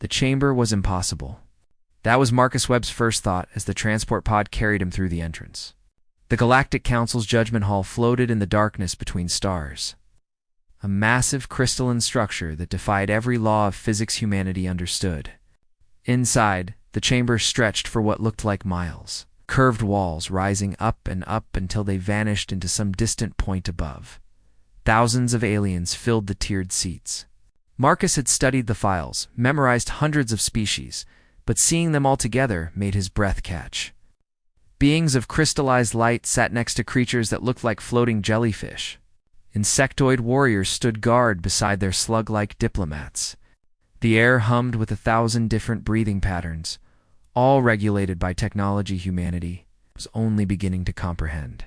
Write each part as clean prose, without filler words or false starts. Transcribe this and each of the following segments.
The chamber was impossible. That was Marcus Webb's first thought as the transport pod carried him through the entrance. The Galactic Council's judgment hall floated in the darkness between stars. A massive crystalline structure that defied every law of physics humanity understood. Inside, the chamber stretched for what looked like miles, curved walls rising up and up until they vanished into some distant point above. Thousands of aliens filled the tiered seats. Marcus had studied the files, memorized hundreds of species, but seeing them all together made his breath catch. Beings of crystallized light sat next to creatures that looked like floating jellyfish. Insectoid warriors stood guard beside their slug-like diplomats. The air hummed with 1,000 different breathing patterns, all regulated by technology humanity was only beginning to comprehend.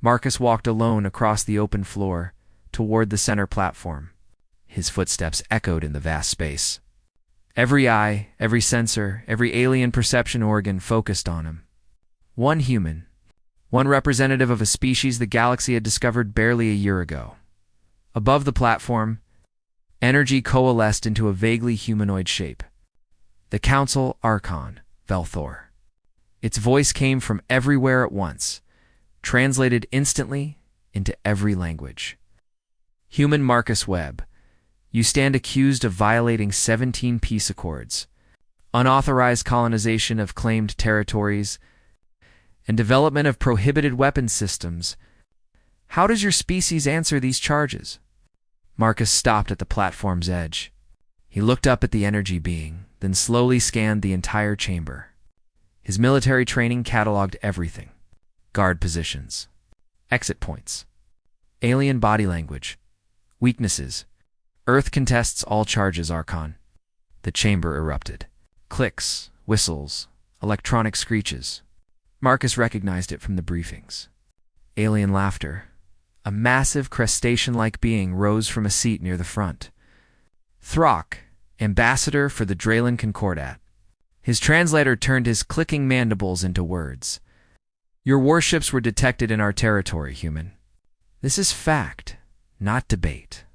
Marcus walked alone across the open floor toward the center platform. His footsteps echoed in the vast space. Every eye, every sensor, every alien perception organ focused on him. One human, one representative of a species the galaxy had discovered barely a year ago. Above the platform, energy coalesced into a vaguely humanoid shape. The Council Archon, Velthor. Its voice came from everywhere at once, translated instantly into every language. Human Marcus Webb, you stand accused of violating 17 peace accords, unauthorized colonization of claimed territories, and development of prohibited weapons systems. How does your species answer these charges? Marcus stopped at the platform's edge. He looked up at the energy being, then slowly scanned the entire chamber. His military training cataloged everything. Guard positions, exit points, alien body language, weaknesses. Earth contests all charges, Archon. The chamber erupted. Clicks, whistles, electronic screeches. Marcus recognized it from the briefings. Alien laughter. A massive crustacean-like being rose from a seat near the front. Throck, ambassador for the Draylen Concordat. His translator turned his clicking mandibles into words. Your warships were detected in our territory, human. This is fact, not debate.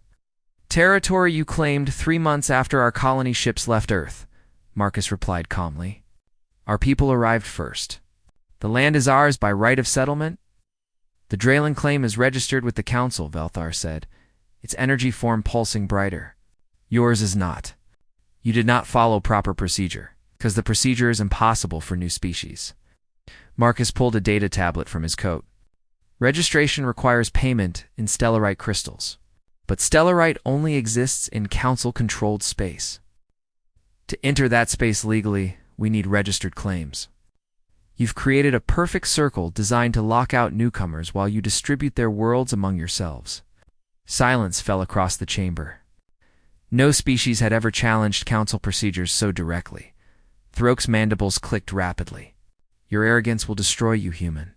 Territory you claimed 3 months after our colony ships left Earth, Marcus replied calmly. Our people arrived first. The land is ours by right of settlement. The Draylen claim is registered with the Council, Velthar said, its energy form pulsing brighter. Yours is not. You did not follow proper procedure, because the procedure is impossible for new species. Marcus pulled a data tablet from his coat. Registration requires payment in stellarite crystals, but stellarite only exists in Council-controlled space. To enter that space legally, we need registered claims. You've created a perfect circle designed to lock out newcomers while you distribute their worlds among yourselves. Silence fell across the chamber. No species had ever challenged Council procedures so directly. Throke's mandibles clicked rapidly. Your arrogance will destroy you, human.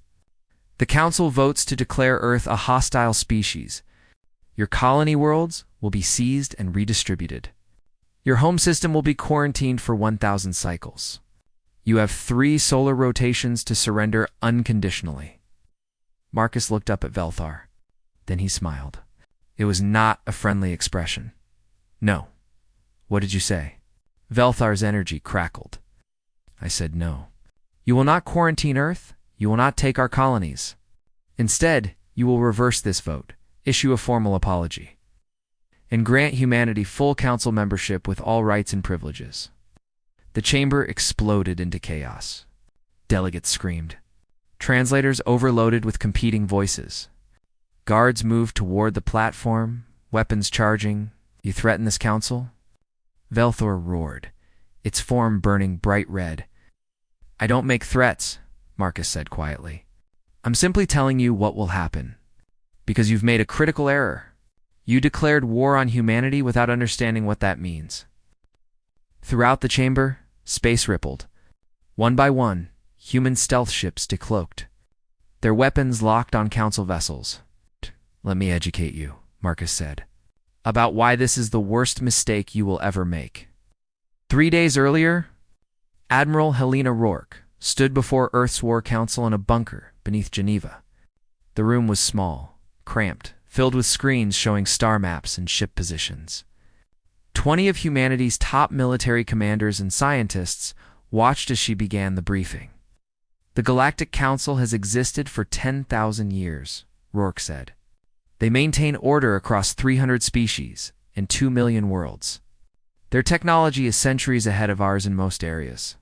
The Council votes to declare Earth a hostile species. Your colony worlds will be seized and redistributed. Your home system will be quarantined for 1,000 cycles. You have 3 solar rotations to surrender unconditionally. Marcus looked up at Velthar. Then he smiled. It was not a friendly expression. No. What did you say? Velthar's energy crackled. I said no. You will not quarantine Earth. You will not take our colonies. Instead, you will reverse this vote, issue a formal apology, and grant humanity full Council membership with all rights and privileges. The chamber exploded into chaos. Delegates screamed. Translators overloaded with competing voices. Guards moved toward the platform, weapons charging. You threaten this Council? Velthor roared, its form burning bright red. I don't make threats, Marcus said quietly. I'm simply telling you what will happen. Because you've made a critical error. You declared war on humanity without understanding what that means. Throughout the chamber, space rippled. One by one, human stealth ships decloaked. Their weapons locked on Council vessels. Let me educate you, Marcus said, about why this is the worst mistake you will ever make. 3 days earlier, Admiral Helena Rourke stood before Earth's War Council in a bunker beneath Geneva. The room was small, cramped, filled with screens showing star maps and ship positions. 20 of humanity's top military commanders and scientists watched as she began the briefing. The Galactic Council has existed for 10,000 years, Rourke said. They maintain order across 300 species and 2 million worlds. Their technology is centuries ahead of ours in most areas.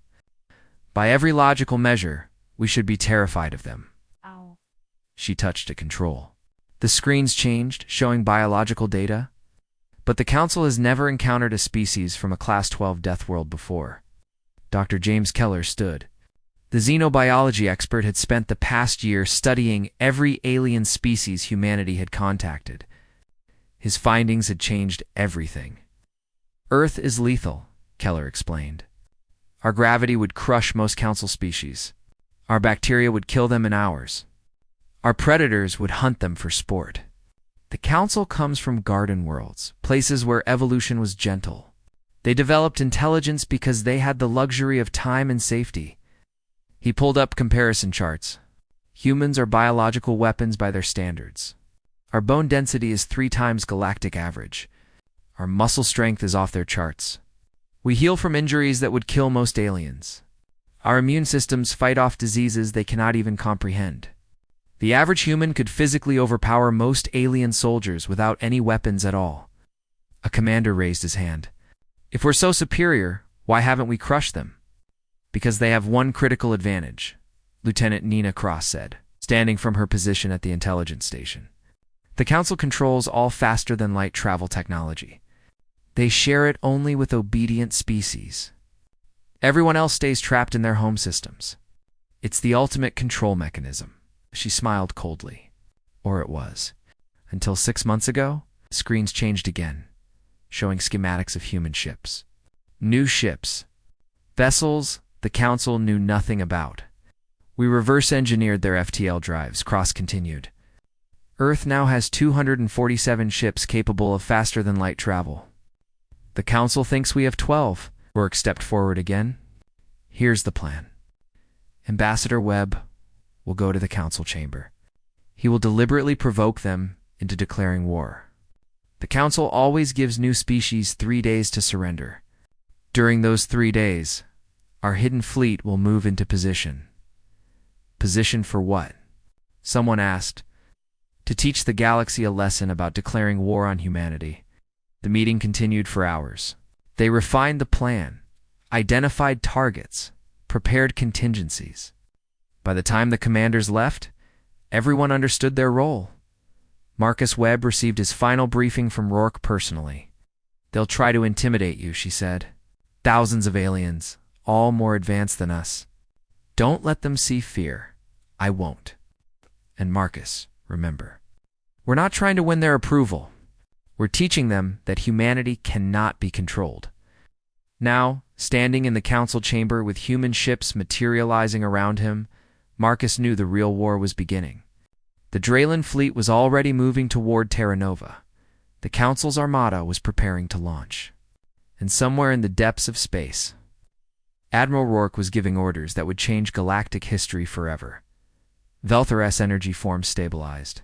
By every logical measure, we should be terrified of them. Ow. She touched a control. The screens changed, showing biological data. But the Council has never encountered a species from a Class 12 death world before. Dr. James Keller stood. The xenobiology expert had spent the past year studying every alien species humanity had contacted. His findings had changed everything. Earth is lethal, Keller explained. Our gravity would crush most Council species. Our bacteria would kill them in hours. Our predators would hunt them for sport. The Council comes from garden worlds, places where evolution was gentle. They developed intelligence because they had the luxury of time and safety. He pulled up comparison charts. Humans are biological weapons by their standards. Our bone density is 3 times galactic average. Our muscle strength is off their charts. We heal from injuries that would kill most aliens. Our immune systems fight off diseases they cannot even comprehend. The average human could physically overpower most alien soldiers without any weapons at all. A commander raised his hand. If we're so superior, why haven't we crushed them? Because they have one critical advantage, Lieutenant Nina Cross said, standing from her position at the intelligence station. The Council controls all faster-than-light travel technology. They share it only with obedient species. Everyone else stays trapped in their home systems. It's the ultimate control mechanism. She smiled coldly. Or it was. Until 6 months ago, screens changed again, showing schematics of human ships. New ships. Vessels the Council knew nothing about. We reverse-engineered their FTL drives, Cross continued. Earth now has 247 ships capable of faster-than-light travel. The Council thinks we have 12. Rourke stepped forward again. Here's the plan. Ambassador Webb will go to the Council chamber. He will deliberately provoke them into declaring war. The Council always gives new species 3 days to surrender. During those 3 days, our hidden fleet will move into position. Position for what? Someone asked. To teach the galaxy a lesson about declaring war on humanity. The meeting continued for hours. They refined the plan, identified targets, prepared contingencies. By the time the commanders left, everyone understood their role. Marcus Webb received his final briefing from Rourke personally. They'll try to intimidate you, she said. Thousands of aliens, all more advanced than us. Don't let them see fear. I won't. And Marcus, remember, we're not trying to win their approval. We're teaching them that humanity cannot be controlled. Now, standing in the Council chamber with human ships materializing around him, Marcus knew the real war was beginning. The Draylen fleet was already moving toward Terra Nova. The Council's armada was preparing to launch. And somewhere in the depths of space, Admiral Rourke was giving orders that would change galactic history forever. Velthor S energy forms stabilized,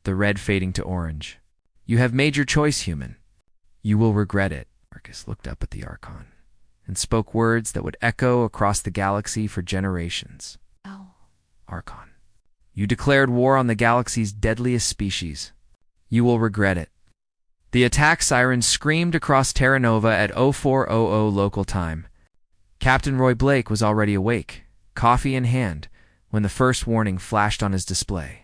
the red fading to orange. You have made your choice, human. You will regret it. Marcus looked up at the Archon and spoke words that would echo across the galaxy for generations. Ow. Archon, you declared war on the galaxy's deadliest species. You will regret it. The attack siren screamed across Terra Nova at 0400 local time. Captain Roy Blake was already awake, coffee in hand, when the first warning flashed on his display.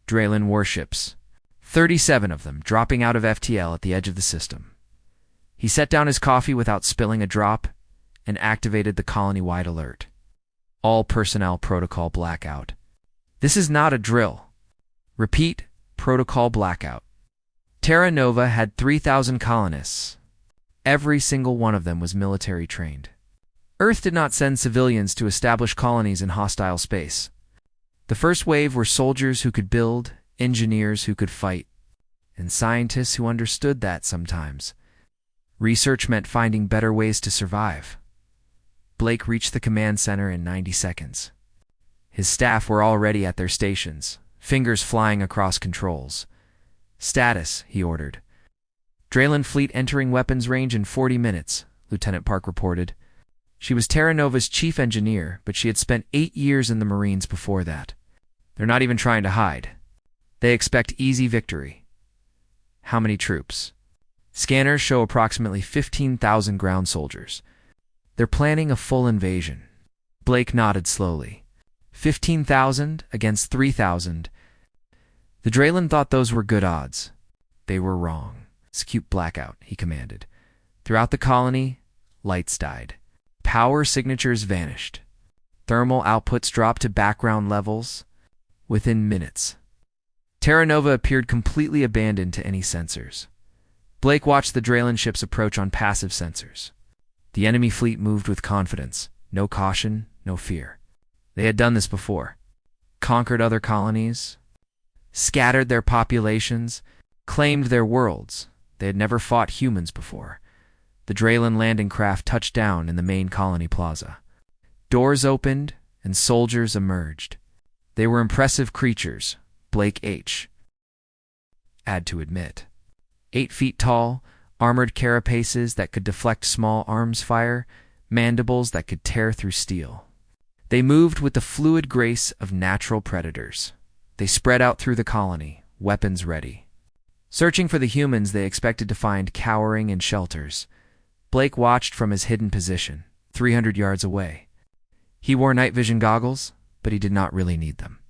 Draylen warships, 37 of them dropping out of FTL at the edge of the system. He set down his coffee without spilling a drop and activated the colony-wide alert. All personnel protocol blackout. This is not a drill. Repeat, protocol blackout. Terra Nova had 3,000 colonists. Every single one of them was military trained. Earth did not send civilians to establish colonies in hostile space. The first wave were soldiers who could build, engineers who could fight, and scientists who understood that sometimes. Research meant finding better ways to survive. Blake reached the command center in 90 seconds. His staff were already at their stations, fingers flying across controls. Status, he ordered. Draylen fleet entering weapons range in 40 minutes, Lieutenant Park reported. She was Terra Nova's chief engineer, but she had spent 8 years in the Marines before that. They're not even trying to hide. They expect easy victory. How many troops? Scanners show approximately 15,000 ground soldiers. They're planning a full invasion. Blake nodded slowly. 15,000 against 3,000. The Draylen thought those were good odds. They were wrong. Execute blackout, he commanded. Throughout the colony, lights died. Power signatures vanished. Thermal outputs dropped to background levels within minutes. Terra Nova appeared completely abandoned to any sensors. Blake watched the Draylen ships approach on passive sensors. The enemy fleet moved with confidence. No caution, no fear. They had done this before. Conquered other colonies, scattered their populations, claimed their worlds. They had never fought humans before. The Draylen landing craft touched down in the main colony plaza. Doors opened, and soldiers emerged. They were impressive creatures, Blake had to admit. 8 feet tall, armored carapaces that could deflect small arms fire, mandibles that could tear through steel. They moved with the fluid grace of natural predators. They spread out through the colony, weapons ready. Searching for the humans they expected to find cowering in shelters. Blake watched from his hidden position, 300 yards away. He wore night vision goggles, but he did not really need them.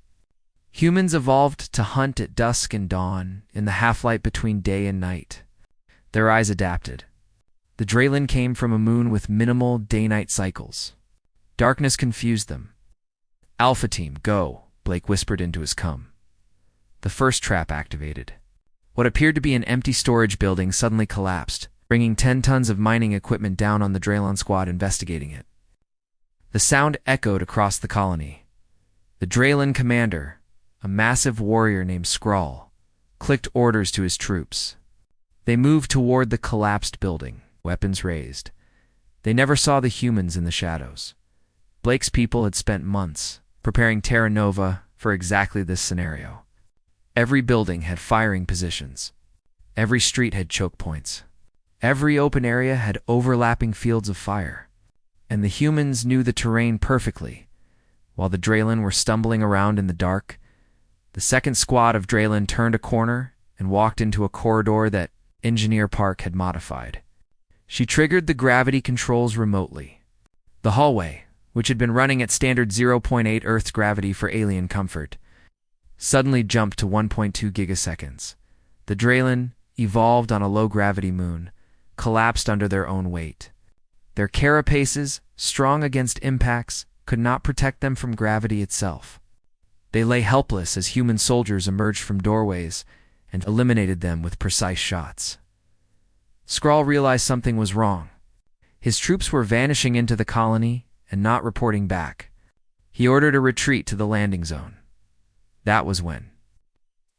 Humans evolved to hunt at dusk and dawn, in the half-light between day and night. Their eyes adapted. The Draylen came from a moon with minimal day-night cycles. Darkness confused them. Alpha Team, go, Blake whispered into his cum. The first trap activated. What appeared to be an empty storage building suddenly collapsed, bringing 10 tons of mining equipment down on the Draylen squad investigating it. The sound echoed across the colony. The Draylen commander, a massive warrior named Skrull, clicked orders to his troops. They moved toward the collapsed building, weapons raised. They never saw the humans in the shadows. Blake's people had spent months preparing Terra Nova for exactly this scenario. Every building had firing positions. Every street had choke points. Every open area had overlapping fields of fire. And the humans knew the terrain perfectly. While the Draylen were stumbling around in the dark, the second squad of Draylen turned a corner and walked into a corridor that Engineer Park had modified. She triggered the gravity controls remotely. The hallway, which had been running at standard 0.8 Earth's gravity for alien comfort, suddenly jumped to 1.2 gigaseconds. The Draylen, evolved on a low-gravity moon, collapsed under their own weight. Their carapaces, strong against impacts, could not protect them from gravity itself. They lay helpless as human soldiers emerged from doorways and eliminated them with precise shots. Skrull realized something was wrong. His troops were vanishing into the colony and not reporting back. He ordered a retreat to the landing zone. That was when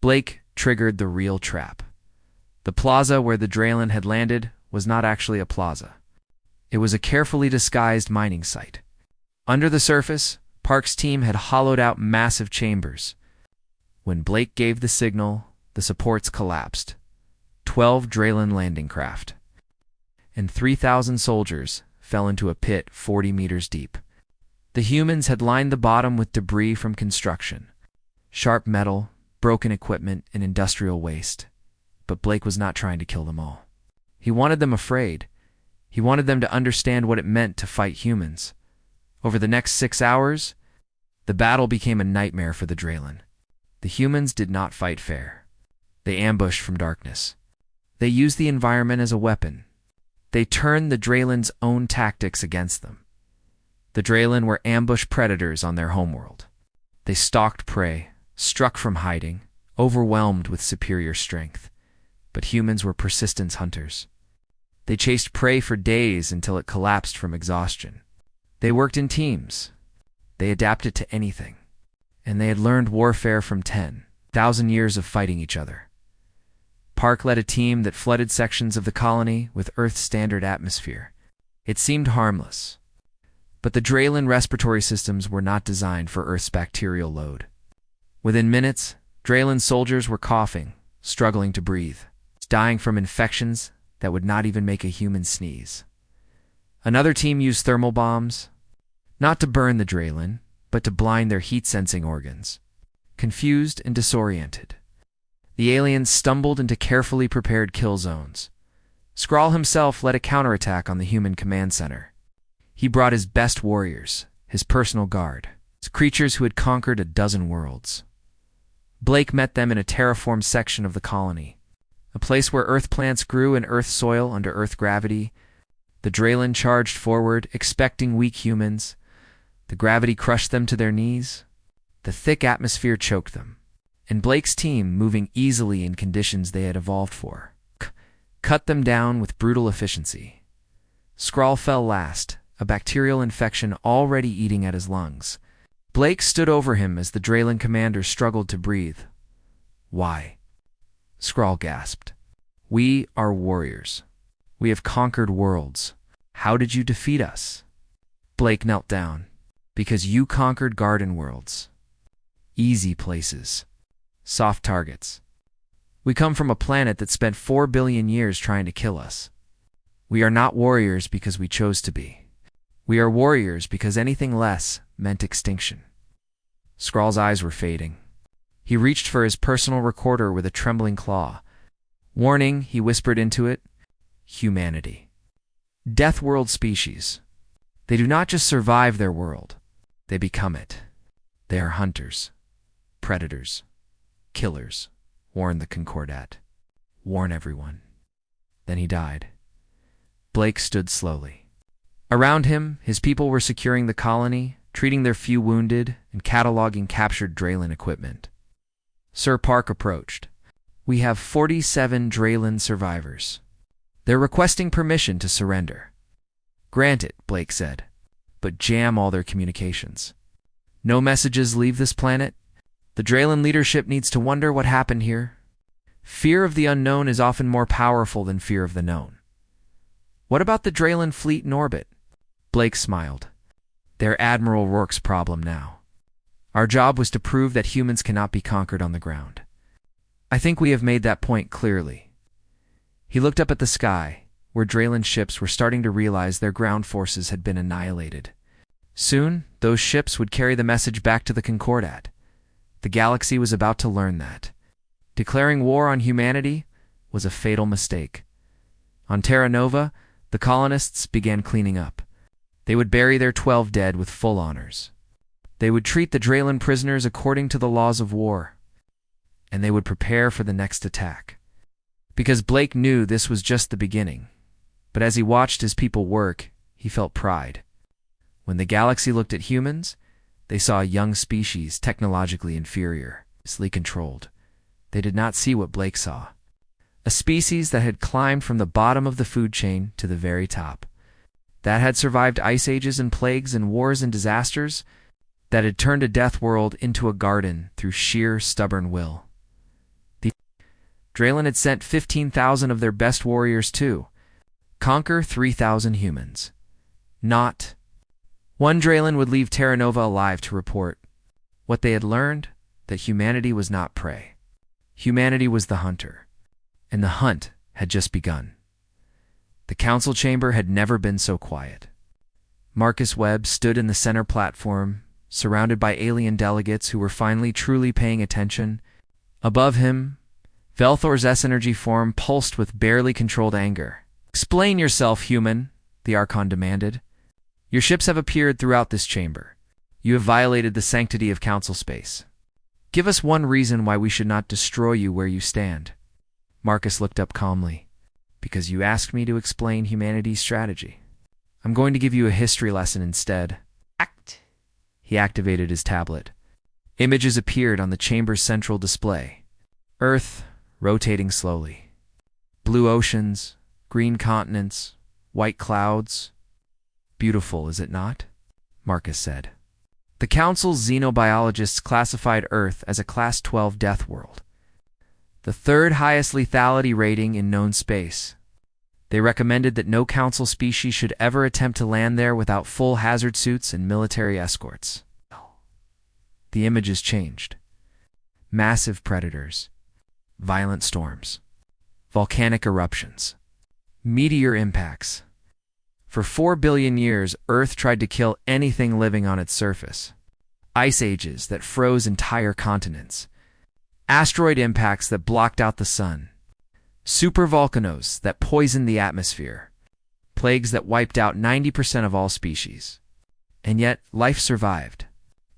Blake triggered the real trap. The plaza where the Draylen had landed was not actually a plaza. It was a carefully disguised mining site. Under the surface, Park's team had hollowed out massive chambers. When Blake gave the signal, the supports collapsed. 12 Draylen landing craft and 3,000 soldiers fell into a pit 40 meters deep. The humans had lined the bottom with debris from construction, sharp metal, broken equipment, and industrial waste. But Blake was not trying to kill them all. He wanted them afraid. He wanted them to understand what it meant to fight humans. Over the next 6 hours, the battle became a nightmare for the Draylen. The humans did not fight fair. They ambushed from darkness. They used the environment as a weapon. They turned the Draylen's own tactics against them. The Draylen were ambush predators on their homeworld. They stalked prey, struck from hiding, overwhelmed with superior strength. But humans were persistent hunters. They chased prey for days until it collapsed from exhaustion. They worked in teams. They adapted to anything. And they had learned warfare from 10,000 years of fighting each other. Park led a team that flooded sections of the colony with Earth's standard atmosphere. It seemed harmless. But the Draylen respiratory systems were not designed for Earth's bacterial load. Within minutes, Draylen soldiers were coughing, struggling to breathe. dying from infections that would not even make a human sneeze. Another team used thermal bombs, not to burn the Draylen, but to blind their heat-sensing organs. Confused and disoriented, the aliens stumbled into carefully prepared kill zones. Skrull himself led a counterattack on the human command center. He brought his best warriors, his personal guard, creatures who had conquered a dozen worlds. Blake met them in a terraformed section of the colony, a place where Earth plants grew in Earth soil under Earth gravity. The Draylen charged forward, expecting weak humans. The gravity crushed them to their knees. The thick atmosphere choked them, and Blake's team, moving easily in conditions they had evolved for, cut them down with brutal efficiency. Skrull fell last, a bacterial infection already eating at his lungs. Blake stood over him as the Draylen commander struggled to breathe. "Why?" Skrull gasped. "We are warriors. We have conquered worlds. How did you defeat us?" Blake knelt down. "Because you conquered garden worlds. Easy places. Soft targets. We come from a planet that spent 4 billion years trying to kill us. We are not warriors because we chose to be. We are warriors because anything less meant extinction." Skrull's eyes were fading. He reached for his personal recorder with a trembling claw. "Warning," he whispered into it. "Humanity. Death world species. They do not just survive their world. They become it. They are hunters, predators, killers. Warn the Concordat. Warn everyone." Then he died. Blake stood slowly. Around him, his people were securing the colony, treating their few wounded, and cataloging captured Draylen equipment. Sir Park approached. "We have 47 Draylen survivors. They're requesting permission to surrender." "Grant it," Blake said, "but jam all their communications. No messages leave this planet. The Draylen leadership needs to wonder what happened here. Fear of the unknown is often more powerful than fear of the known." "What about the Draylen fleet in orbit?" Blake smiled. "They're Admiral Rourke's problem now. Our job was to prove that humans cannot be conquered on the ground. I think we have made that point clearly." He looked up at the sky, where Draylen ships were starting to realize their ground forces had been annihilated. Soon, those ships would carry the message back to the Concordat. The galaxy was about to learn that declaring war on humanity was a fatal mistake. On Terra Nova, the colonists began cleaning up. They would bury their 12 dead with full honors. They would treat the Draylen prisoners according to the laws of war. And they would prepare for the next attack. Because Blake knew this was just the beginning. But as he watched his people work, he felt pride. When the galaxy looked at humans, they saw a young species technologically inferior, easily controlled. They did not see what Blake saw. A species that had climbed from the bottom of the food chain to the very top. That had survived ice ages and plagues and wars and disasters. That had turned a death world into a garden through sheer stubborn will. The Draylen had sent 15,000 of their best warriors to conquer 3,000 humans. Not one Draylen would leave Terra Nova alive to report what they had learned, that humanity was not prey. Humanity was the hunter, and the hunt had just begun. The council chamber had never been so quiet. Marcus Webb stood in the center platform, surrounded by alien delegates who were finally truly paying attention. Above him, Velthor's S-energy form pulsed with barely controlled anger. "Explain yourself, human," the Archon demanded. "Your ships have appeared throughout this chamber. You have violated the sanctity of council space. Give us one reason why we should not destroy you where you stand." Marcus looked up calmly. "Because you asked me to explain humanity's strategy. I'm going to give you a history lesson instead." "Act." He activated his tablet. Images appeared on the chamber's central display. Earth, rotating slowly. Blue oceans, green continents, white clouds. "Beautiful, is it not?" Marcus said. The Council's xenobiologists classified Earth as a Class 12 death world, the third highest lethality rating in known space. They recommended that no Council species should ever attempt to land there without full hazard suits and military escorts. The images changed. Massive predators. Violent storms. volcanic eruptions, meteor impacts. For 4 billion years, Earth tried to kill anything living on its surface. Ice ages that froze entire continents, asteroid impacts that blocked out the sun, supervolcanoes that poisoned the atmosphere, plagues that wiped out 90% of all species. And yet, life survived.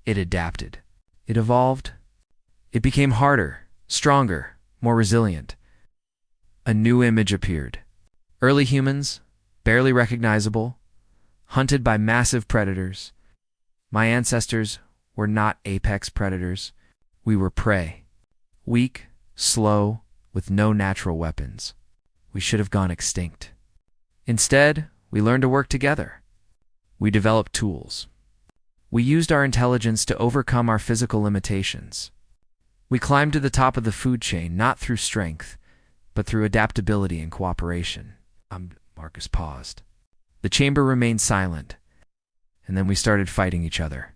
It adapted. It evolved. It became harder, stronger, more resilient. A new image appeared. Early humans, barely recognizable, hunted by massive predators. My ancestors were not apex predators. We were prey. Weak, slow, with no natural weapons. We should have gone extinct. Instead, we learned to work together. We developed tools. We used our intelligence to overcome our physical limitations. We climbed to the top of the food chain, not through strength, but through adaptability and cooperation. Marcus paused. The chamber remained silent, and then we started fighting each other.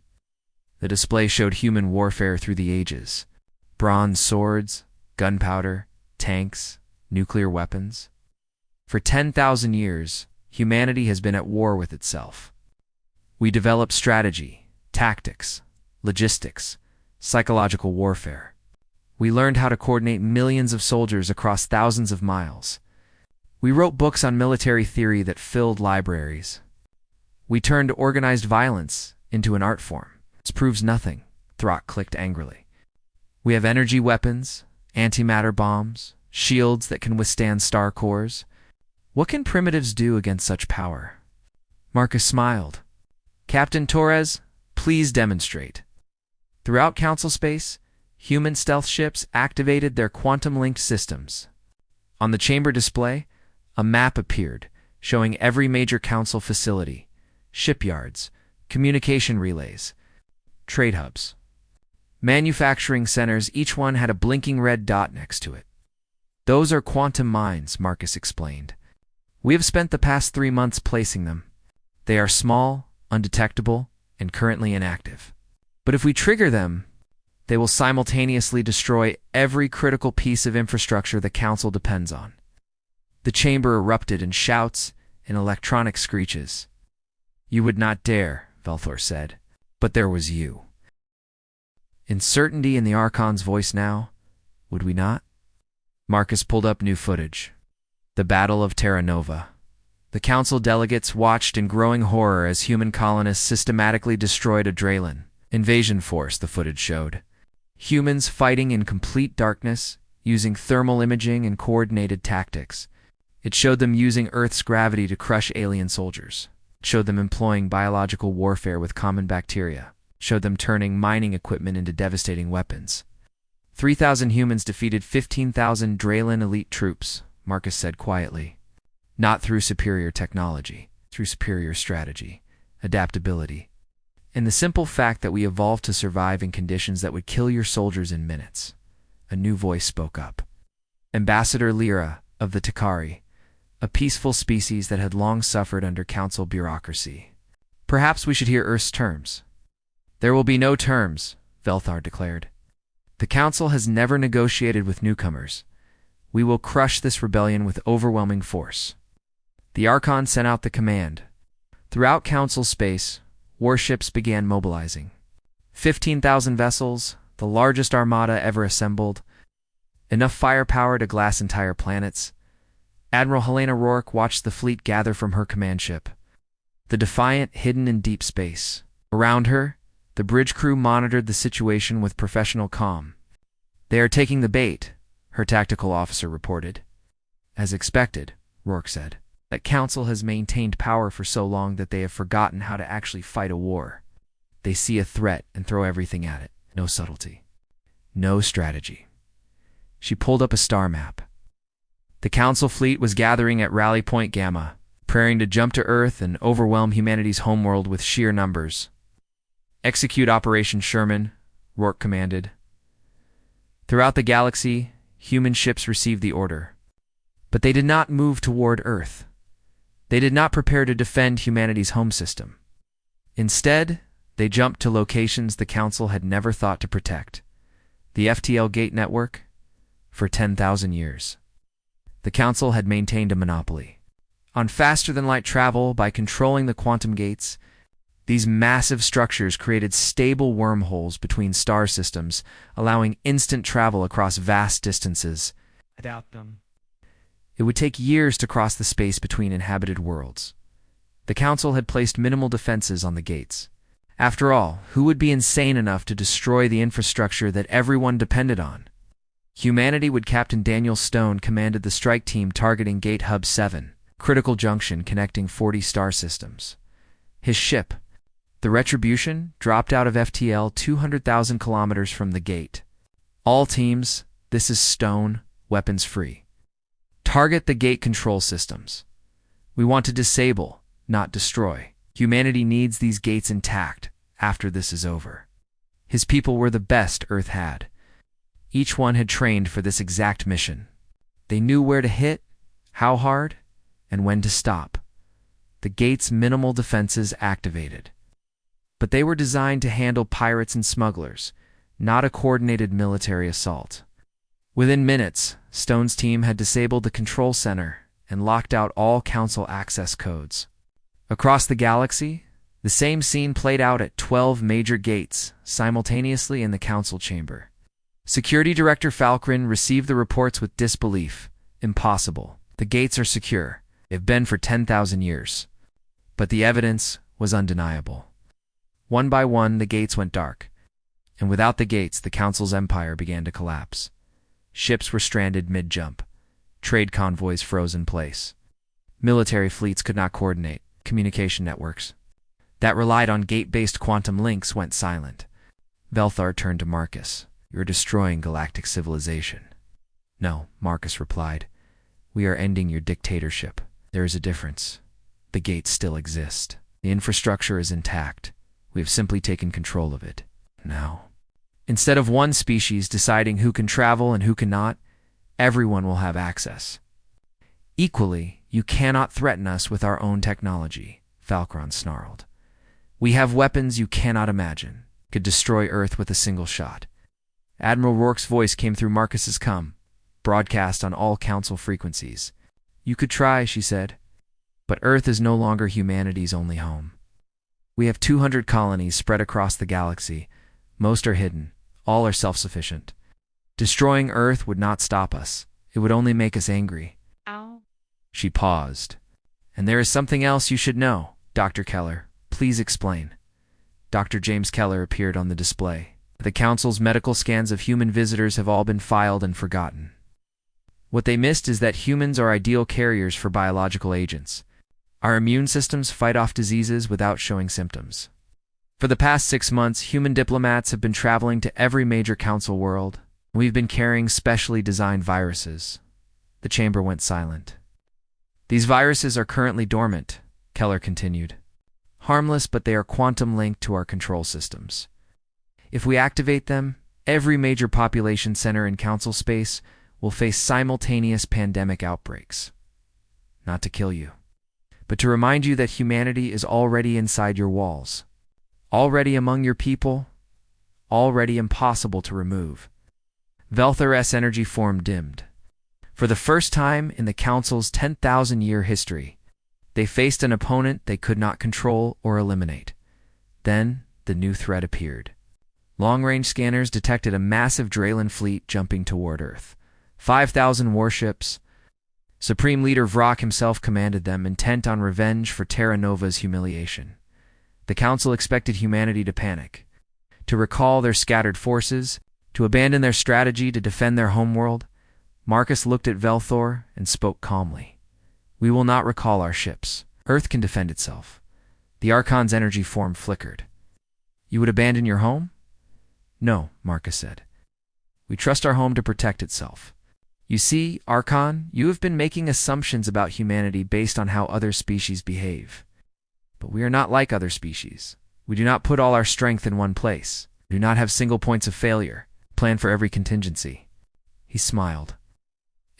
The display showed human warfare through the ages. Bronze swords, gunpowder, tanks, nuclear weapons. For 10,000 years, humanity has been at war with itself. We developed strategy, tactics, logistics, psychological warfare. We learned how to coordinate millions of soldiers across thousands of miles. We wrote books on military theory that filled libraries. We turned organized violence into an art form. This proves nothing, Throt clicked angrily. We have energy weapons, antimatter bombs, shields that can withstand star cores. What can primitives do against such power? Marcus smiled. Captain Torres, please demonstrate. Throughout Council space, human stealth ships activated their quantum-linked systems. On the chamber display, a map appeared, showing every major Council facility, shipyards, communication relays, trade hubs, manufacturing centers. Each one had a blinking red dot next to it. Those are quantum mines, Marcus explained. We have spent the past 3 months placing them. They are small, undetectable, and currently inactive. But if we trigger them, they will simultaneously destroy every critical piece of infrastructure the Council depends on. The chamber erupted in shouts and electronic screeches. You would not dare, Velthor said, but there was you. Uncertainty in the Archon's voice now, would we not? Marcus pulled up new footage. The Battle of Terra Nova. The Council delegates watched in growing horror as human colonists systematically destroyed a Draylen invasion force, the footage showed. Humans fighting in complete darkness, using thermal imaging and coordinated tactics. It showed them using Earth's gravity to crush alien soldiers. It showed them employing biological warfare with common bacteria. It showed them turning mining equipment into devastating weapons. 3,000 humans defeated 15,000 Draylen elite troops, Marcus said quietly. Not through superior technology, through superior strategy, adaptability, and the simple fact that we evolved to survive in conditions that would kill your soldiers in minutes. A new voice spoke up. Ambassador Lyra of the Takari, a peaceful species that had long suffered under Council bureaucracy. Perhaps we should hear Earth's terms. There will be no terms, Velthar declared. The Council has never negotiated with newcomers. We will crush this rebellion with overwhelming force. The Archon sent out the command. Throughout Council space, warships began mobilizing. 15,000 vessels, the largest armada ever assembled, enough firepower to glass entire planets. Admiral Helena Rourke watched the fleet gather from her command ship, the Defiant hidden in deep space. Around her, the bridge crew monitored the situation with professional calm. They are taking the bait, her tactical officer reported. As expected, Rourke said. That Council has maintained power for so long that they have forgotten how to actually fight a war. They see a threat and throw everything at it. No subtlety. No strategy. She pulled up a star map. The Council fleet was gathering at Rally Point Gamma, preparing to jump to Earth and overwhelm humanity's homeworld with sheer numbers. Execute Operation Sherman, Rourke commanded. Throughout the galaxy, human ships received the order. But they did not move toward Earth. They did not prepare to defend humanity's home system. Instead, they jumped to locations the Council had never thought to protect. The FTL Gate network for 10,000 years. The Council had maintained a monopoly on faster-than-light travel by controlling the quantum gates. These massive structures created stable wormholes between star systems, allowing instant travel across vast distances. I doubt them. It would take years to cross the space between inhabited worlds. The Council had placed minimal defenses on the gates. After all, who would be insane enough to destroy the infrastructure that everyone depended on? Humanity, would Captain Daniel Stone commanded the strike team targeting Gate Hub 7, critical junction connecting 40 star systems. His ship, the Retribution, dropped out of FTL 200,000 kilometers from the gate. All teams, this is Stone, weapons free. Target the gate control systems. We want to disable, not destroy. Humanity needs these gates intact after this is over. His people were the best Earth had. Each one had trained for this exact mission. They knew where to hit, how hard, and when to stop. The gate's minimal defenses activated. But they were designed to handle pirates and smugglers, not a coordinated military assault. Within minutes, Stone's team had disabled the control center and locked out all Council access codes. Across the galaxy, the same scene played out at 12 major gates simultaneously in the Council chamber. Security Director Falcrin received the reports with disbelief. Impossible. The gates are secure. They've been for 10,000 years. But the evidence was undeniable. One by one, the gates went dark. And without the gates, the Council's empire began to collapse. Ships were stranded mid-jump. Trade convoys froze in place. Military fleets could not coordinate. Communication networks that relied on gate-based quantum links went silent. Velthar turned to Marcus. "You're destroying galactic civilization." "No," Marcus replied. "We are ending your dictatorship. There is a difference. The gates still exist. The infrastructure is intact. We have simply taken control of it. Now, instead of one species deciding who can travel and who cannot, everyone will have access. Equally, you cannot threaten us with our own technology," Falcron snarled. "We have weapons you cannot imagine, could destroy Earth with a single shot." Admiral Rourke's voice came through Marcus's comm, broadcast on all Council frequencies. "You could try," she said, "but Earth is no longer humanity's only home. We have 200 colonies spread across the galaxy. Most are hidden. All are self-sufficient. Destroying Earth would not stop us. It would only make us angry." Ow. She paused. "And there is something else you should know, Dr. Keller. Please explain." Dr. James Keller appeared on the display. "The Council's medical scans of human visitors have all been filed and forgotten. What they missed is that humans are ideal carriers for biological agents. Our immune systems fight off diseases without showing symptoms. For the past 6 months, human diplomats have been traveling to every major Council world. We've been carrying specially designed viruses." The chamber went silent. "These viruses are currently dormant," Keller continued. "Harmless, but they are quantum linked to our control systems. If we activate them, every major population center in Council space will face simultaneous pandemic outbreaks. Not to kill you, but to remind you that humanity is already inside your walls, already among your people, already impossible to remove." Velthar's energy form dimmed. For the first time in the Council's 10,000-year history, they faced an opponent they could not control or eliminate. Then, the new threat appeared. Long-range scanners detected a massive Draylen fleet jumping toward Earth. 5,000 warships. Supreme Leader Vrock himself commanded them, intent on revenge for Terra Nova's humiliation. The Council expected humanity to panic, to recall their scattered forces, to abandon their strategy to defend their homeworld. Marcus looked at Velthor and spoke calmly. "We will not recall our ships. Earth can defend itself." The Archon's energy form flickered. "You would abandon your home?" "No," Marcus said. "We trust our home to protect itself. You see, Archon, you have been making assumptions about humanity based on how other species behave. But we are not like other species. We do not put all our strength in one place. We do not have single points of failure. Plan for every contingency." He smiled.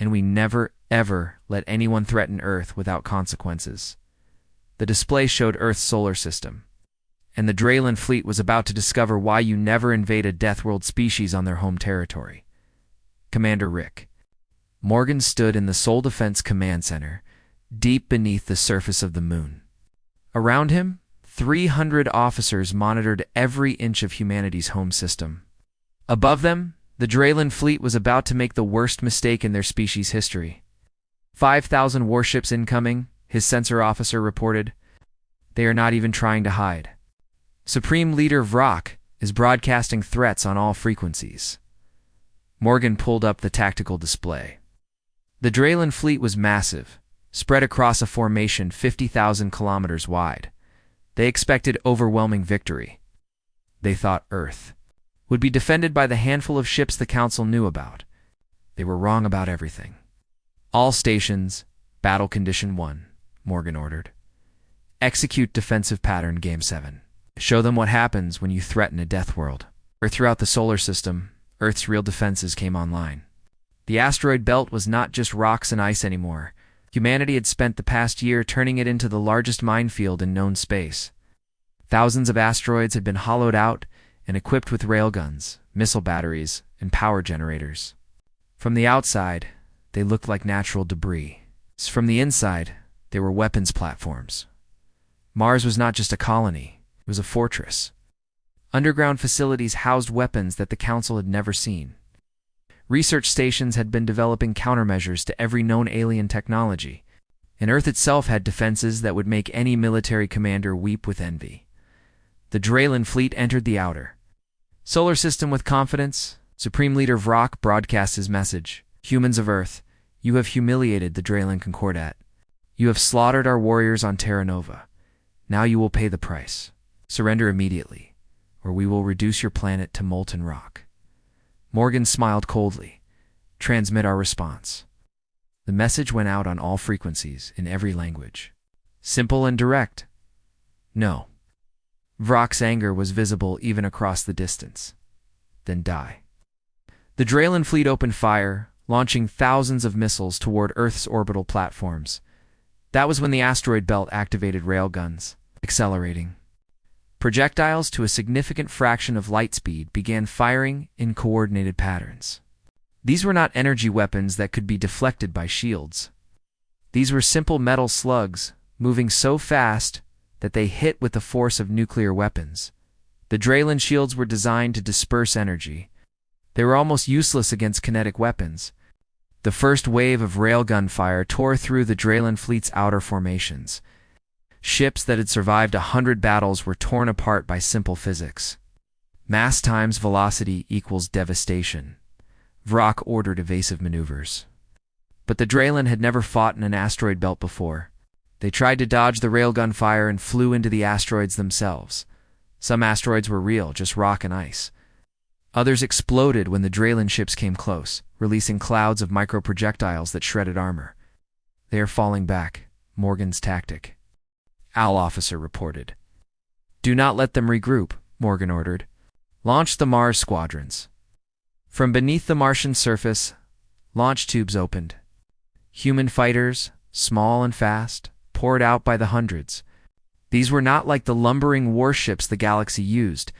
"And we never, ever let anyone threaten Earth without consequences." The display showed Earth's solar system, and the Draylen fleet was about to discover why you never invade a Deathworld species on their home territory. "Commander Rick, Morgan stood in the Sole Defense Command Center, deep beneath the surface of the moon. Around him, 300 officers monitored every inch of humanity's home system. Above them, the Draylen fleet was about to make the worst mistake in their species' history. 5,000 warships incoming, his sensor officer reported. They are not even trying to hide. Supreme Leader Vrock is broadcasting threats on all frequencies. Morgan pulled up the tactical display. The Draylen fleet was massive, spread across a formation 50,000 kilometers wide. They expected overwhelming victory. They thought Earth would be defended by the handful of ships the Council knew about. They were wrong about everything. All stations, Battle Condition 1, Morgan ordered. Execute Defensive Pattern Game 7. Show them what happens when you threaten a death world. Or throughout the solar system, Earth's real defenses came online. The asteroid belt was not just rocks and ice anymore. Humanity had spent the past year turning it into the largest minefield in known space. Thousands of asteroids had been hollowed out and equipped with railguns, missile batteries, and power generators. From the outside, they looked like natural debris. From the inside, they were weapons platforms. Mars was not just a colony, it was a fortress. Underground facilities housed weapons that the Council had never seen. Research stations had been developing countermeasures to every known alien technology, and Earth itself had defenses that would make any military commander weep with envy. The Draylen fleet entered the outer solar system with confidence. Supreme Leader Vrock broadcast his message. Humans of Earth, you have humiliated the Draylen Concordat. You have slaughtered our warriors on Terra Nova. Now you will pay the price. Surrender immediately, or we will reduce your planet to molten rock. Morgan smiled coldly. Transmit our response. The message went out on all frequencies, in every language. Simple and direct. No. Vrock's anger was visible even across the distance. Then die. The Draylen fleet opened fire, launching thousands of missiles toward Earth's orbital platforms. That was when the asteroid belt activated railguns, accelerating. Projectiles to a significant fraction of light speed began firing in coordinated patterns. These were not energy weapons that could be deflected by shields. These were simple metal slugs, moving so fast that they hit with the force of nuclear weapons. The Draylen shields were designed to disperse energy. They were almost useless against kinetic weapons. The first wave of railgun fire tore through the Draylen fleet's outer formations. Ships that had survived 100 battles were torn apart by simple physics. Mass times velocity equals devastation. Vrock ordered evasive maneuvers. But the Draylen had never fought in an asteroid belt before. They tried to dodge the railgun fire and flew into the asteroids themselves. Some asteroids were real, just rock and ice. Others exploded when the Draylen ships came close, releasing clouds of microprojectiles that shredded armor. They are falling back. Morgan's tactic. Owl officer reported. Do not let them regroup, Morgan ordered. Launch the Mars squadrons. From beneath the Martian surface, launch tubes opened. Human fighters, small and fast, poured out by the hundreds. These were not like the lumbering warships the galaxy used.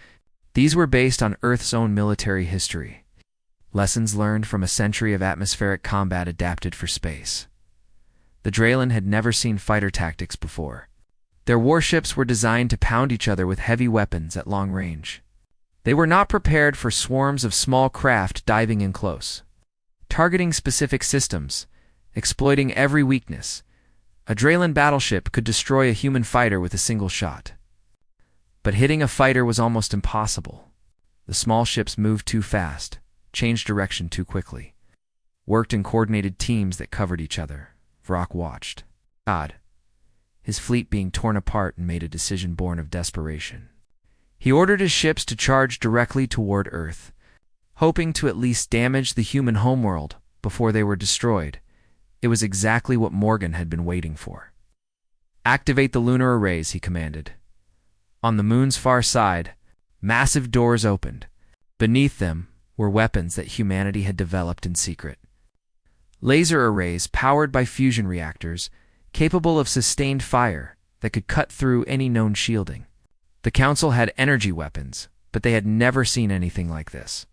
These were based on Earth's own military history. Lessons learned from a century of atmospheric combat adapted for space. The Draylen had never seen fighter tactics before. Their warships were designed to pound each other with heavy weapons at long range. They were not prepared for swarms of small craft diving in close, targeting specific systems, exploiting every weakness. A Draylen battleship could destroy a human fighter with a single shot. But hitting a fighter was almost impossible. The small ships moved too fast, changed direction too quickly, worked in coordinated teams that covered each other. Vrock watched. God. His fleet being torn apart, and made a decision born of desperation. He ordered his ships to charge directly toward Earth, hoping to at least damage the human homeworld before they were destroyed. It was exactly what Morgan had been waiting for. Activate the lunar arrays, he commanded. On the moon's far side, massive doors opened. Beneath them were weapons that humanity had developed in secret. Laser arrays powered by fusion reactors, capable of sustained fire that could cut through any known shielding. The Council had energy weapons, but they had never seen anything like this.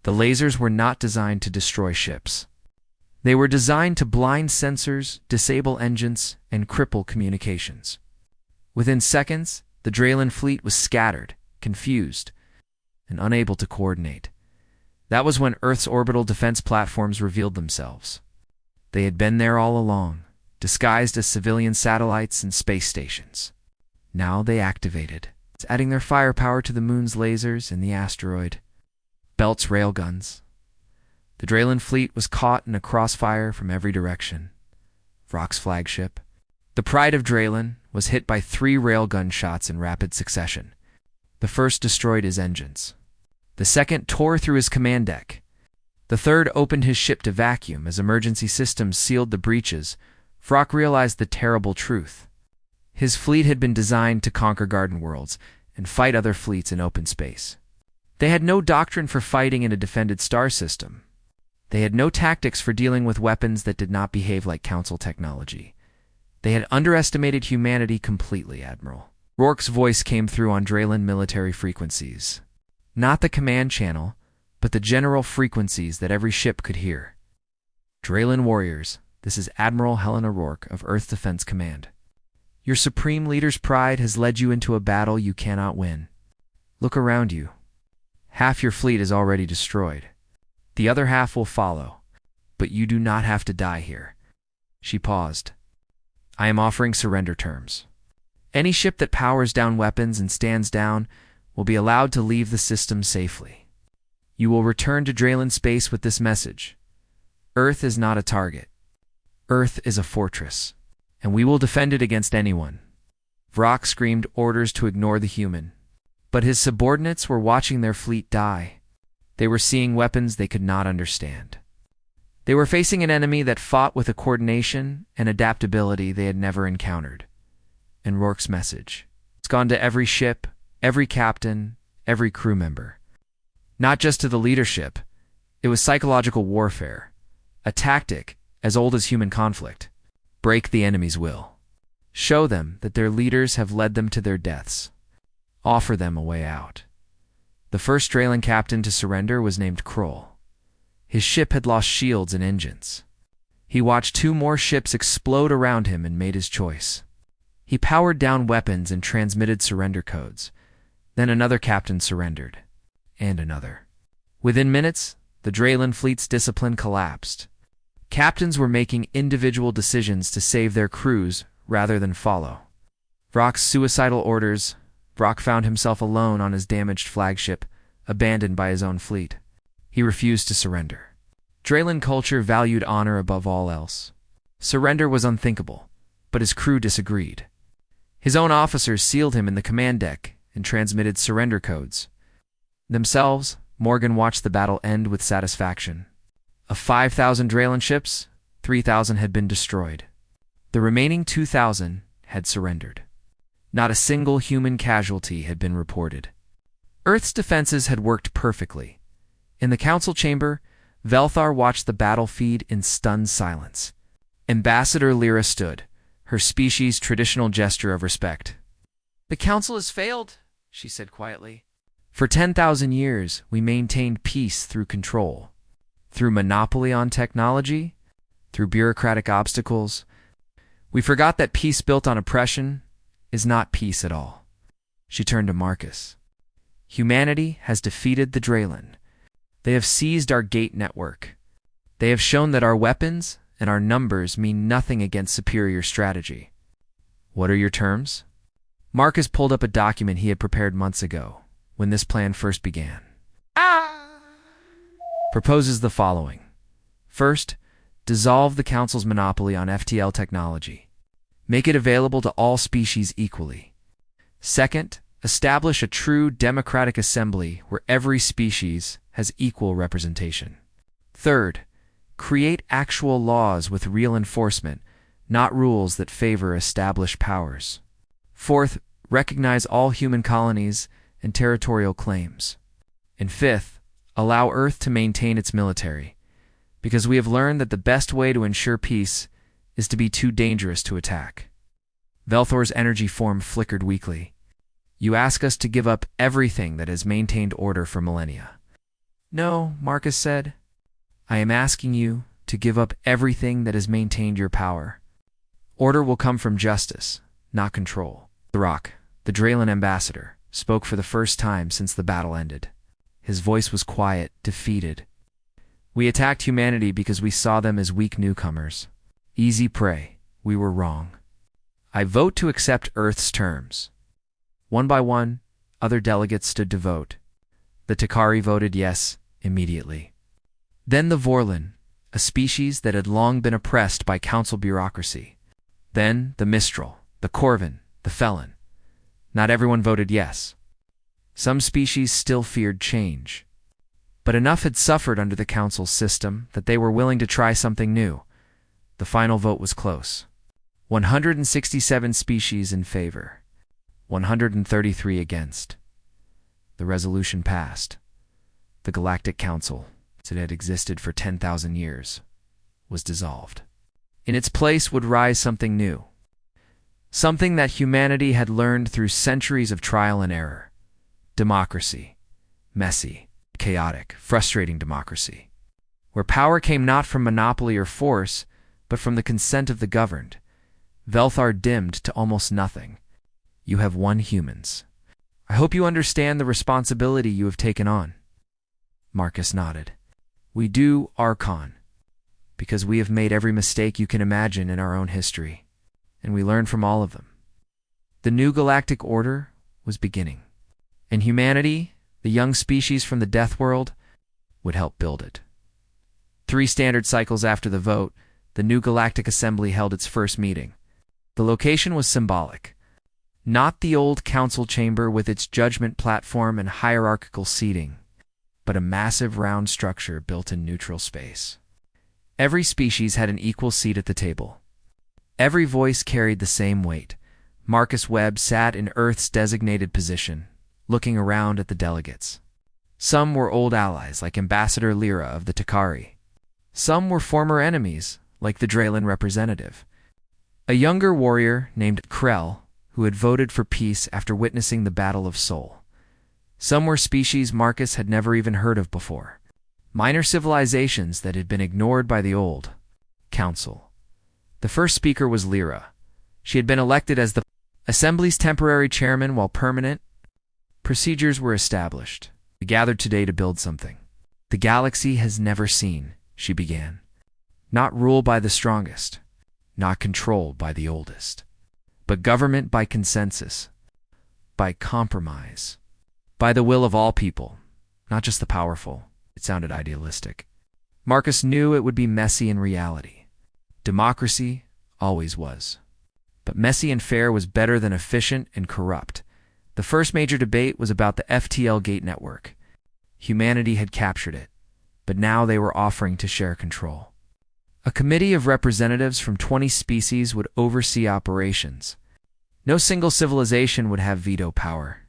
The lasers were not designed to destroy ships. They were designed to blind sensors, disable engines, and cripple communications. Within seconds, the Draylen fleet was scattered, confused, and unable to coordinate. That was when Earth's orbital defense platforms revealed themselves. They had been there all along, disguised as civilian satellites and space stations. Now they activated, adding their firepower to the moon's lasers and the asteroid belt's railguns. The Draylen fleet was caught in a crossfire from every direction. Vrock's flagship, the Pride of Draylen, was hit by 3 railgun shots in rapid succession. The first destroyed his engines. The second tore through his command deck. The third opened his ship to vacuum as emergency systems sealed the breaches. Vrock realized the terrible truth. His fleet had been designed to conquer garden worlds and fight other fleets in open space. They had no doctrine for fighting in a defended star system. They had no tactics for dealing with weapons that did not behave like Council technology. They had underestimated humanity completely, Admiral. Rourke's voice came through on Draylen military frequencies. Not the command channel, but the general frequencies that every ship could hear. Draylen warriors, this is Admiral Helena Rourke of Earth Defense Command. Your supreme leader's pride has led you into a battle you cannot win. Look around you. Half your fleet is already destroyed. The other half will follow, but you do not have to die here. She paused. I am offering surrender terms. Any ship that powers down weapons and stands down will be allowed to leave the system safely. You will return to Draylen space with this message. Earth is not a target. Earth is a fortress, and we will defend it against anyone. Vrock screamed orders to ignore the human, but his subordinates were watching their fleet die. They were seeing weapons they could not understand. They were facing an enemy that fought with a coordination and adaptability they had never encountered. And Rourke's message, it's gone to every ship, every captain, every crew member. Not just to the leadership. It was psychological warfare, a tactic as old as human conflict. Break the enemy's will. Show them that their leaders have led them to their deaths. Offer them a way out. The first Draylen captain to surrender was named Kroll. His ship had lost shields and engines. He watched 2 more ships explode around him and made his choice. He powered down weapons and transmitted surrender codes. Then another captain surrendered. And another. Within minutes, the Draylen fleet's discipline collapsed. Captains were making individual decisions to save their crews rather than follow. Vrock's suicidal orders. Vrock found himself alone on his damaged flagship, abandoned by his own fleet. He refused to surrender. Draylen culture valued honor above all else. Surrender was unthinkable, but his crew disagreed. His own officers sealed him in the command deck and transmitted surrender codes. Themselves, Morgan watched the battle end with satisfaction. Of 5,000 Draylen ships, 3,000 had been destroyed. The remaining 2,000 had surrendered. Not a single human casualty had been reported. Earth's defenses had worked perfectly. In the council chamber, Velthar watched the battle feed in stunned silence. Ambassador Lyra stood, her species' traditional gesture of respect. The council has failed, she said quietly. For 10,000 years, we maintained peace through control. Through monopoly on technology, through bureaucratic obstacles. We forgot that peace built on oppression is not peace at all. She turned to Marcus. Humanity has defeated the Draylen. They have seized our gate network. They have shown that our weapons and our numbers mean nothing against superior strategy. What are your terms? Marcus pulled up a document he had prepared months ago, when this plan first began. Proposes the following. First, dissolve the Council's monopoly on FTL technology. Make it available to all species equally. Second, establish a true democratic assembly where every species has equal representation. Third, create actual laws with real enforcement, not rules that favor established powers. Fourth, recognize all human colonies and territorial claims. And fifth, allow Earth to maintain its military, because we have learned that the best way to ensure peace is to be too dangerous to attack. Velthor's energy form flickered weakly. You ask us to give up everything that has maintained order for millennia. No, Marcus said. I am asking you to give up everything that has maintained your power. Order will come from justice, not control. The Rock, the Draylen ambassador, spoke for the first time since the battle ended. His voice was quiet, defeated. We attacked humanity because we saw them as weak newcomers. Easy prey. We were wrong. I vote to accept Earth's terms. One by one, other delegates stood to vote. The Takari voted yes immediately. Then the Vorlon, a species that had long been oppressed by council bureaucracy. Then the Mistral, the Corvin, the Felon. Not everyone voted yes. Some species still feared change. But enough had suffered under the council's system that they were willing to try something new. The final vote was close. 167 species in favor, 133 against. The resolution passed. The Galactic Council, as it had existed for 10,000 years, was dissolved. In its place would rise something new. Something that humanity had learned through centuries of trial and error. Democracy. Messy, chaotic, frustrating democracy. Where power came not from monopoly or force, but from the consent of the governed. Velthar dimmed to almost nothing. You have won, humans. I hope you understand the responsibility you have taken on. Marcus nodded. We do, Archon, because we have made every mistake you can imagine in our own history, and we learned from all of them. The new galactic order was beginning, and humanity, the young species from the Death World, would help build it. 3 standard cycles after the vote, the new Galactic Assembly held its first meeting. The location was symbolic. Not the old council chamber with its judgment platform and hierarchical seating, but a massive round structure built in neutral space. Every species had an equal seat at the table. Every voice carried the same weight. Marcus Webb sat in Earth's designated position, looking around at the delegates. Some were old allies, like Ambassador Lyra of the Takari. Some were former enemies, like the Draylen representative. A younger warrior named Krell, who had voted for peace after witnessing the Battle of Sol. Some were species Marcus had never even heard of before. Minor civilizations that had been ignored by the old council. The first speaker was Lyra. She had been elected as the Assembly's temporary chairman while permanent. Procedures were established. We gathered today to build something the galaxy has never seen, she began. Not ruled by the strongest, not controlled by the oldest, but government by consensus, by compromise, by the will of all people, not just the powerful. It sounded idealistic. Marcus knew it would be messy in reality. Democracy always was. But messy and fair was better than efficient and corrupt. The first major debate was about the FTL Gate network. Humanity had captured it, but now they were offering to share control. A committee of representatives from 20 species would oversee operations. No single civilization would have veto power.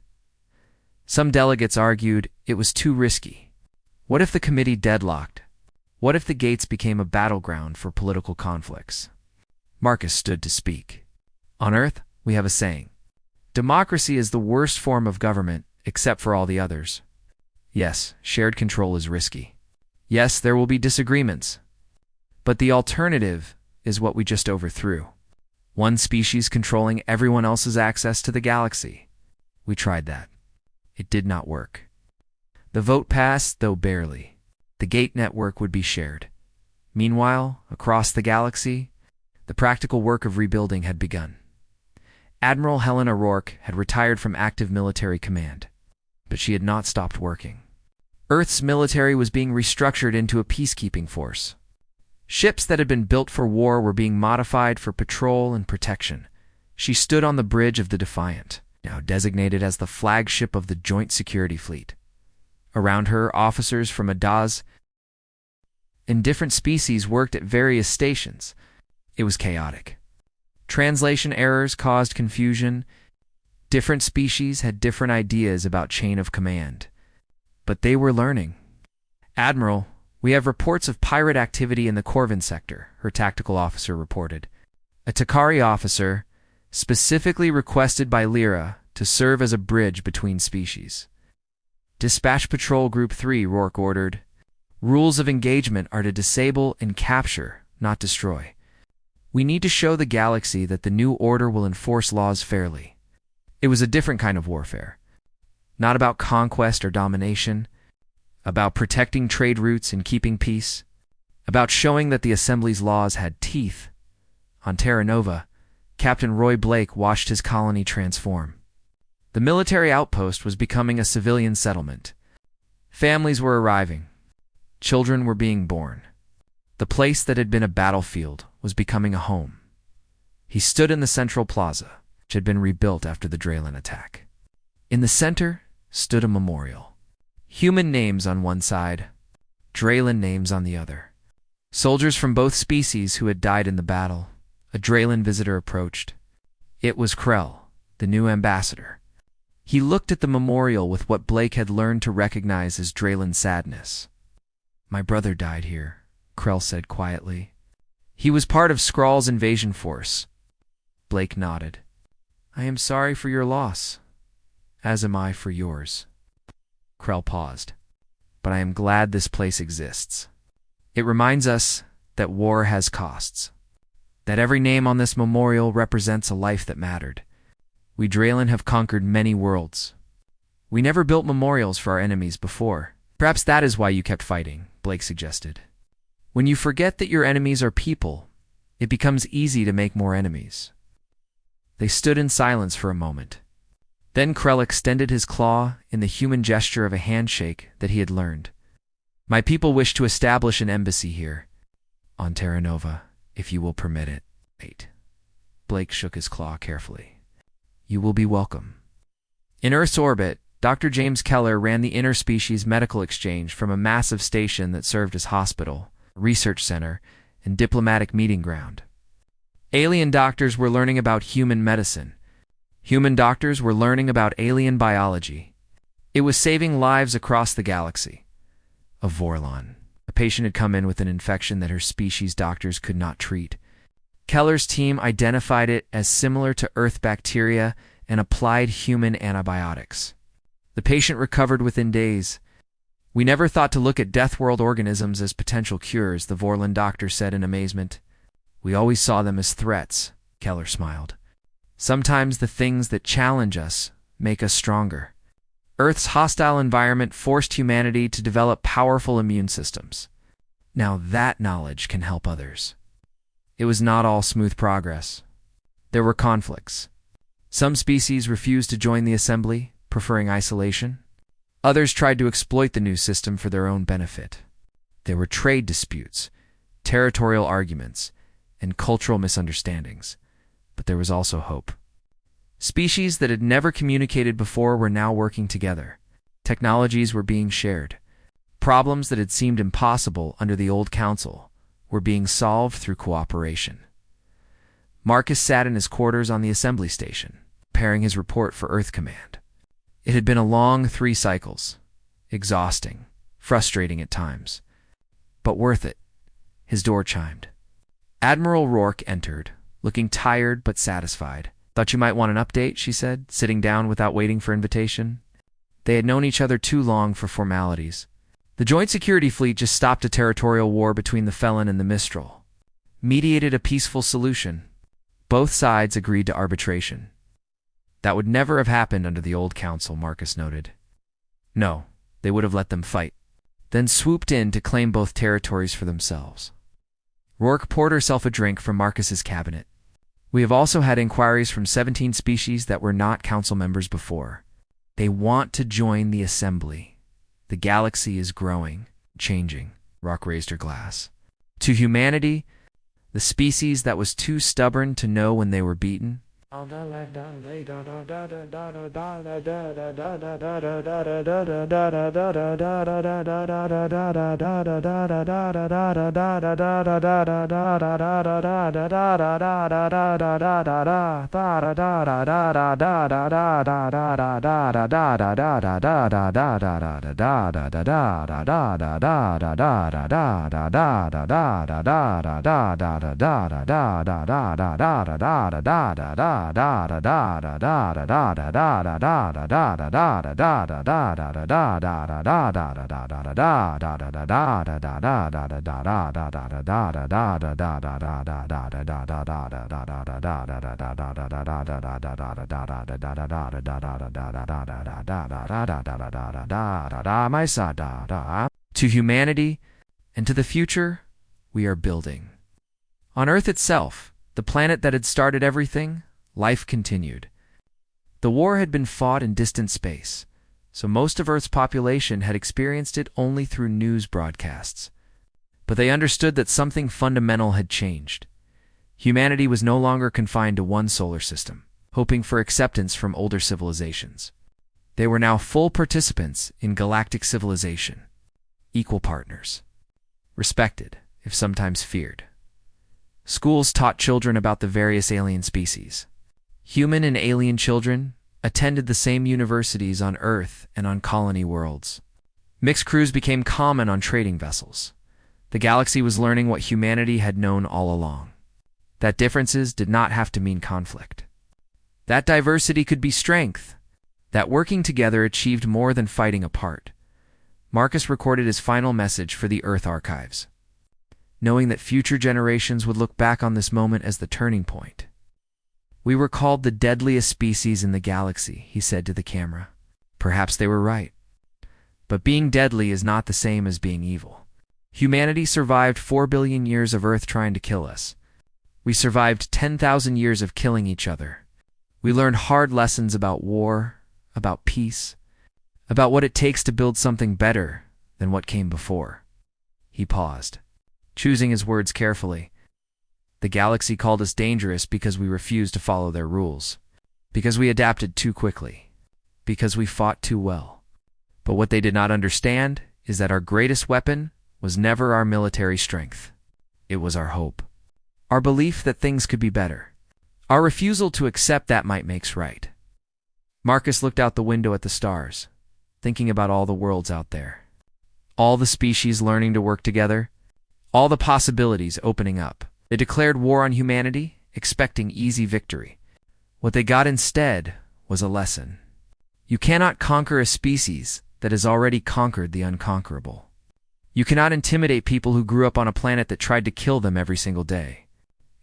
Some delegates argued it was too risky. What if the committee deadlocked? What if the gates became a battleground for political conflicts? Marcus stood to speak. On Earth, we have a saying. Democracy is the worst form of government, except for all the others. Yes, shared control is risky. Yes, there will be disagreements. But the alternative is what we just overthrew. One species controlling everyone else's access to the galaxy. We tried that. It did not work. The vote passed, though barely. The gate network would be shared. Meanwhile, across the galaxy, the practical work of rebuilding had begun. Admiral Helen O'Rourke had retired from active military command, but she had not stopped working. Earth's military was being restructured into a peacekeeping force. Ships that had been built for war were being modified for patrol and protection. She stood on the bridge of the Defiant, now designated as the flagship of the Joint Security Fleet. Around her, officers from Adaz and different species worked at various stations. It was chaotic. Translation errors caused confusion. Different species had different ideas about chain of command. But they were learning. Admiral, we have reports of pirate activity in the Corvin sector, her tactical officer reported. A Takari officer, specifically requested by Lyra to serve as a bridge between species. Dispatch Patrol Group 3, Rourke ordered. Rules of engagement are to disable and capture, not destroy. We need to show the galaxy that the new order will enforce laws fairly. It was a different kind of warfare. Not about conquest or domination, about protecting trade routes and keeping peace, about showing that the Assembly's laws had teeth. On Terra Nova, Captain Roy Blake watched his colony transform. The military outpost was becoming a civilian settlement. Families were arriving. Children were being born. The place that had been a battlefield was becoming a home. He stood in the central plaza, which had been rebuilt after the Draylen attack. In the center stood a memorial. Human names on one side, Draylen names on the other. Soldiers from both species who had died in the battle. A Draylen visitor approached. It was Krell, the new ambassador. He looked at the memorial with what Blake had learned to recognize as Draylen sadness. "My brother died here," Krell said quietly. "He was part of Skrull's invasion force." Blake nodded. "I am sorry for your loss, as am I for yours." Krell paused. "But I am glad this place exists. It reminds us that war has costs, that every name on this memorial represents a life that mattered. We Draylen have conquered many worlds. We never built memorials for our enemies before. Perhaps that is why you kept fighting," Blake suggested. "When you forget that your enemies are people, it becomes easy to make more enemies." They stood in silence for a moment. Then Krell extended his claw in the human gesture of a handshake that he had learned. "My people wish to establish an embassy here, on Terra Nova, if you will permit it." "Wait." Blake shook his claw carefully. "You will be welcome." In Earth's orbit, Dr. James Keller ran the interspecies medical exchange from a massive station that served as hospital, research center, and diplomatic meeting ground. Alien doctors were learning about human medicine. Human doctors were learning about alien biology. It was saving lives across the galaxy. Of Vorlon, a patient had come in with an infection that her species doctors could not treat. Keller's team identified it as similar to Earth bacteria and applied human antibiotics. The patient recovered within days. "We never thought to look at death-world organisms as potential cures," the Vorlon doctor said in amazement. "We always saw them as threats," Keller smiled. "Sometimes the things that challenge us make us stronger." Earth's hostile environment forced humanity to develop powerful immune systems. Now that knowledge can help others. It was not all smooth progress. There were conflicts. Some species refused to join the assembly, preferring isolation. Others tried to exploit the new system for their own benefit. There were trade disputes, territorial arguments, and cultural misunderstandings. But there was also hope. Species that had never communicated before were now working together. Technologies were being shared. Problems that had seemed impossible under the old council were being solved through cooperation. Marcus sat in his quarters on the assembly station, preparing his report for Earth Command. It had been a long 3 cycles, exhausting, frustrating at times, but worth it. His door chimed. Admiral Rourke entered, looking tired but satisfied. "Thought you might want an update," she said, sitting down without waiting for invitation. They had known each other too long for formalities. The Joint Security Fleet just stopped a territorial war between the Felon and the Mistral. Mediated a peaceful solution. Both sides agreed to arbitration. That would never have happened under the old council, Marcus noted. No, they would have let them fight, then swooped in to claim both territories for themselves. Rourke poured herself a drink from Marcus's cabinet. "We have also had inquiries from 17 species that were not council members before. They want to join the assembly. The galaxy is growing, changing." Rourke raised her glass. "To humanity, the species that was too stubborn to know when they were beaten, To humanity and to the future we are building. On Earth itself, the planet that had started everything, life continued. The war had been fought in distant space, so most of Earth's population had experienced it only through news broadcasts. But they understood that something fundamental had changed. Humanity was no longer confined to one solar system, hoping for acceptance from older civilizations. They were now full participants in galactic civilization, equal partners, respected, if sometimes feared. Schools taught children about the various alien species. Human and alien children attended the same universities on Earth and on colony worlds. Mixed crews became common on trading vessels. The galaxy was learning what humanity had known all along, that differences did not have to mean conflict. That diversity could be strength, that working together achieved more than fighting apart. Marcus recorded his final message for the Earth archives, knowing that future generations would look back on this moment as the turning point. "We were called the deadliest species in the galaxy," he said to the camera. Perhaps they were right. But being deadly is not the same as being evil. Humanity survived 4 billion years of Earth trying to kill us. We survived 10,000 years of killing each other. We learned hard lessons about war, about peace, about what it takes to build something better than what came before. He paused, choosing his words carefully. The galaxy called us dangerous because we refused to follow their rules, because we adapted too quickly, because we fought too well. But what they did not understand is that our greatest weapon was never our military strength. It was our hope, our belief that things could be better, our refusal to accept that might makes right. Marcus looked out the window at the stars, thinking about all the worlds out there, all the species learning to work together, all the possibilities opening up. They declared war on humanity, expecting easy victory. What they got instead was a lesson. You cannot conquer a species that has already conquered the unconquerable. You cannot intimidate people who grew up on a planet that tried to kill them every single day.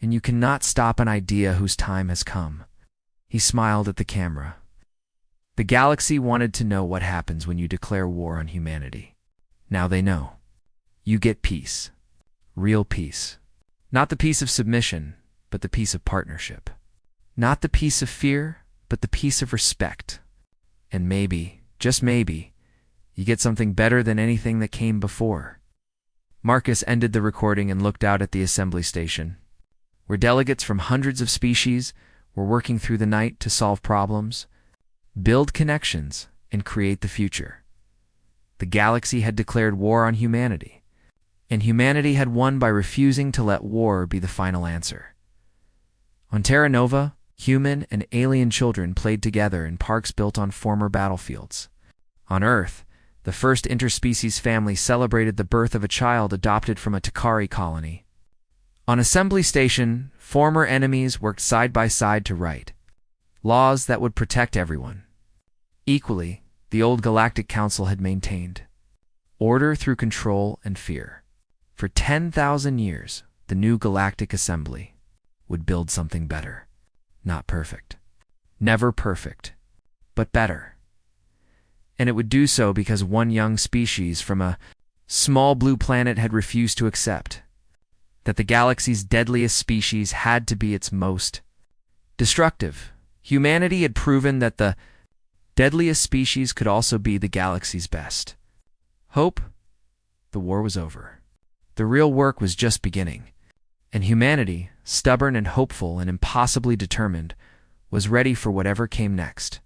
And you cannot stop an idea whose time has come. He smiled at the camera. The galaxy wanted to know what happens when you declare war on humanity. Now they know. You get peace. Real peace. Not the peace of submission, but the peace of partnership. Not the peace of fear, but the peace of respect. And maybe, just maybe, you get something better than anything that came before. Marcus ended the recording and looked out at the assembly station, where delegates from hundreds of species were working through the night to solve problems, build connections, and create the future. The galaxy had declared war on humanity, and humanity had won by refusing to let war be the final answer. On Terra Nova, human and alien children played together in parks built on former battlefields. On Earth, the first interspecies family celebrated the birth of a child adopted from a Takari colony. On Assembly Station, former enemies worked side by side to write laws that would protect everyone. Equally, the old Galactic Council had maintained order through control and fear. For 10,000 years, the new Galactic Assembly would build something better. Not perfect. Never perfect, but better. And it would do so because one young species from a small blue planet had refused to accept that the galaxy's deadliest species had to be its most destructive. Humanity had proven that the deadliest species could also be the galaxy's best. Hope? The war was over. The real work was just beginning, and humanity, stubborn and hopeful and impossibly determined, was ready for whatever came next.